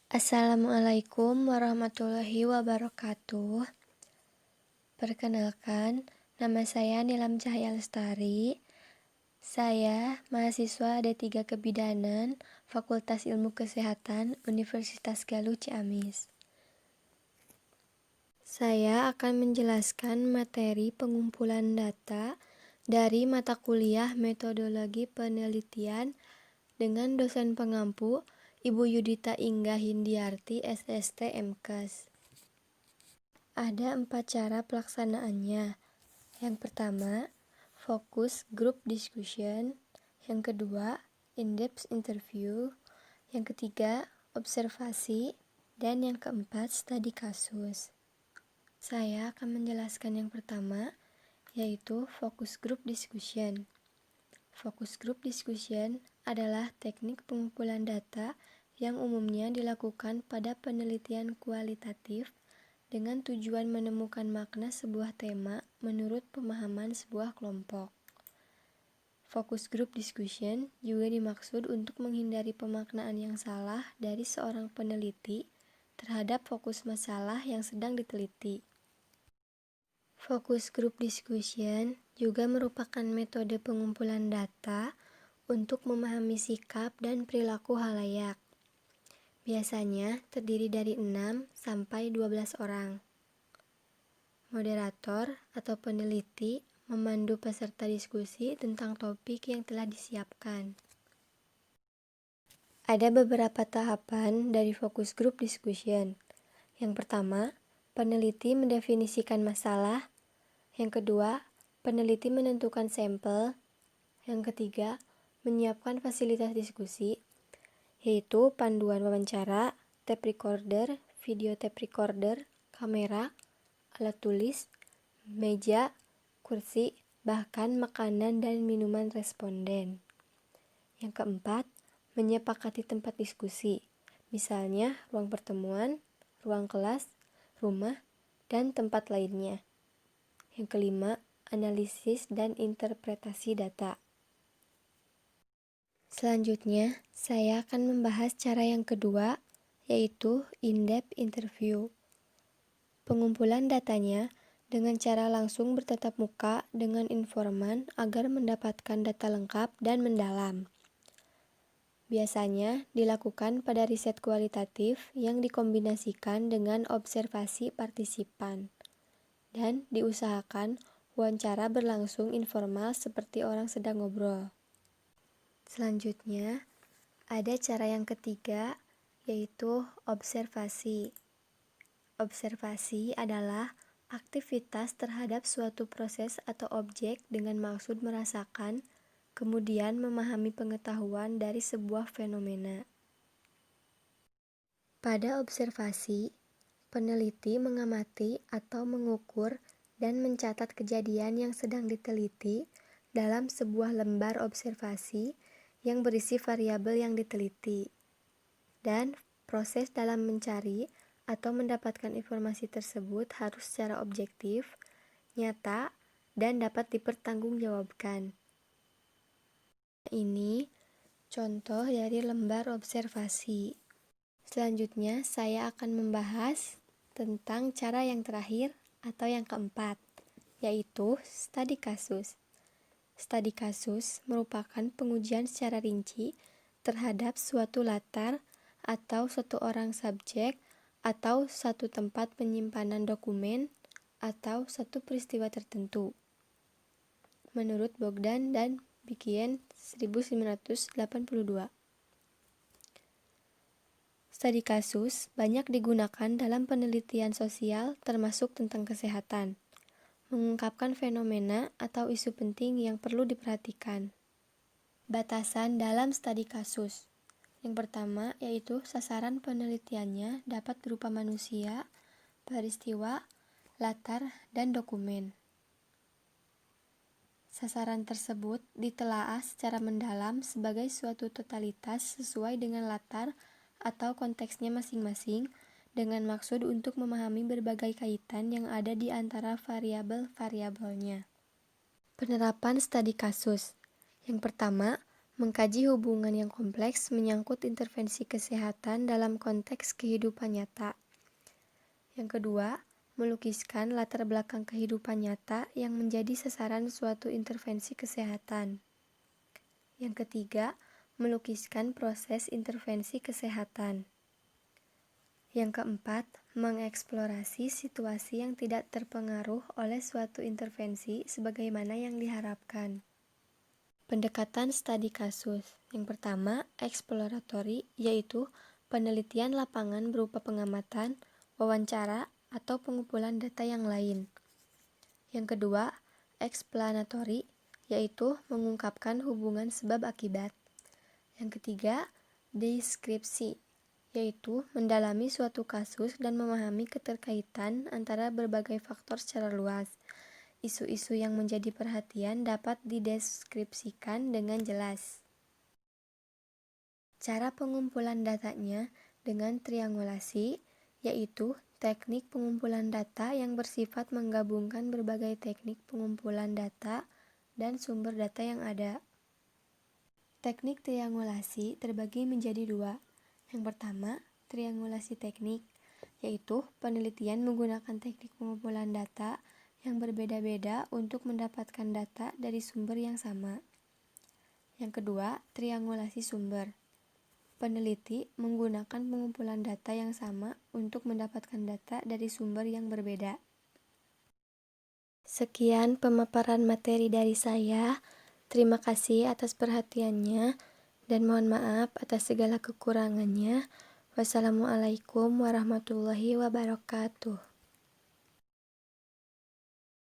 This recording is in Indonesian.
Assalamualaikum warahmatullahi wabarakatuh. Perkenalkan, nama saya Nilam Cahaya Lestari. Saya mahasiswa D3 Kebidanan, Fakultas Ilmu Kesehatan, Universitas Galuh Ciamis. Saya akan menjelaskan materi pengumpulan data dari mata kuliah Metodologi Penelitian dengan dosen pengampu Ibu Yudita Ingga Hindiarti, SST MKes. Ada 4 cara pelaksanaannya. Yang pertama, fokus group discussion. Yang kedua, in-depth interview. Yang ketiga, observasi. Dan yang keempat, studi kasus. Saya akan menjelaskan yang pertama, yaitu fokus group discussion. Fokus group discussion adalah teknik pengumpulan data yang umumnya dilakukan pada penelitian kualitatif dengan tujuan menemukan makna sebuah tema menurut pemahaman sebuah kelompok. Fokus group discussion juga dimaksud untuk menghindari pemaknaan yang salah dari seorang peneliti terhadap fokus masalah yang sedang diteliti. Fokus group discussion juga merupakan metode pengumpulan data untuk memahami sikap dan perilaku halayak. Biasanya terdiri dari 6 sampai 12 orang. Moderator atau peneliti memandu peserta diskusi tentang topik yang telah disiapkan. Ada beberapa tahapan dari fokus group discussion. Yang pertama, peneliti mendefinisikan masalah. Yang kedua, peneliti menentukan sampel. Yang ketiga, menyiapkan fasilitas diskusi, yaitu panduan wawancara, tape recorder, video tape recorder, kamera, alat tulis, meja, kursi, bahkan makanan dan minuman responden. Yang keempat, menyepakati tempat diskusi, misalnya ruang pertemuan, ruang kelas, rumah, dan tempat lainnya. Yang kelima, analisis dan interpretasi data. Selanjutnya, saya akan membahas cara yang kedua, yaitu in-depth interview. Pengumpulan datanya dengan cara langsung bertatap muka dengan informan agar mendapatkan data lengkap dan mendalam. Biasanya dilakukan pada riset kualitatif yang dikombinasikan dengan observasi partisipan, dan diusahakan wawancara berlangsung informal seperti orang sedang ngobrol. Selanjutnya, ada cara yang ketiga, yaitu observasi. Observasi adalah aktivitas terhadap suatu proses atau objek dengan maksud merasakan, kemudian memahami pengetahuan dari sebuah fenomena. Pada observasi, peneliti mengamati atau mengukur dan mencatat kejadian yang sedang diteliti dalam sebuah lembar observasi yang berisi variabel yang diteliti, dan proses dalam mencari atau mendapatkan informasi tersebut harus secara objektif, nyata, dan dapat dipertanggungjawabkan. Ini contoh dari lembar observasi. Selanjutnya, saya akan membahas tentang cara yang terakhir atau yang keempat, yaitu studi kasus. Studi kasus merupakan pengujian secara rinci terhadap suatu latar atau suatu orang subjek atau satu tempat penyimpanan dokumen atau satu peristiwa tertentu. Menurut Bogdan dan Bikien 1982. Studi kasus banyak digunakan dalam penelitian sosial termasuk tentang kesehatan, mengungkapkan fenomena atau isu penting yang perlu diperhatikan. Batasan dalam studi kasus. Yang pertama yaitu sasaran penelitiannya dapat berupa manusia, peristiwa, latar, dan dokumen. Sasaran tersebut ditelaah secara mendalam sebagai suatu totalitas sesuai dengan latar atau konteksnya masing-masing dengan maksud untuk memahami berbagai kaitan yang ada di antara variabel-variabelnya. Penerapan studi kasus. Yang pertama, Mengkaji hubungan yang kompleks menyangkut intervensi kesehatan dalam konteks kehidupan nyata. Yang kedua, melukiskan latar belakang kehidupan nyata yang menjadi sasaran suatu intervensi kesehatan. Yang ketiga, melukiskan proses intervensi kesehatan. Yang keempat, mengeksplorasi situasi yang tidak terpengaruh oleh suatu intervensi sebagaimana yang diharapkan. Pendekatan studi kasus. Yang pertama, exploratory, yaitu penelitian lapangan berupa pengamatan, wawancara, atau pengumpulan data yang lain. Yang kedua, explanatory, yaitu mengungkapkan hubungan sebab akibat. Yang ketiga, deskripsi, yaitu mendalami suatu kasus dan memahami keterkaitan antara berbagai faktor secara luas. Isu-isu yang menjadi perhatian dapat dideskripsikan dengan jelas. Cara pengumpulan datanya dengan triangulasi, yaitu teknik pengumpulan data yang bersifat menggabungkan berbagai teknik pengumpulan data dan sumber data yang ada. Teknik triangulasi terbagi menjadi dua. Yang pertama, triangulasi teknik, yaitu penelitian menggunakan teknik pengumpulan data yang berbeda-beda untuk mendapatkan data dari sumber yang sama. Yang kedua, triangulasi sumber. Peneliti menggunakan pengumpulan data yang sama untuk mendapatkan data dari sumber yang berbeda. Sekian pemaparan materi dari saya. Terima kasih atas perhatiannya dan mohon maaf atas segala kekurangannya. Wassalamualaikum warahmatullahi wabarakatuh.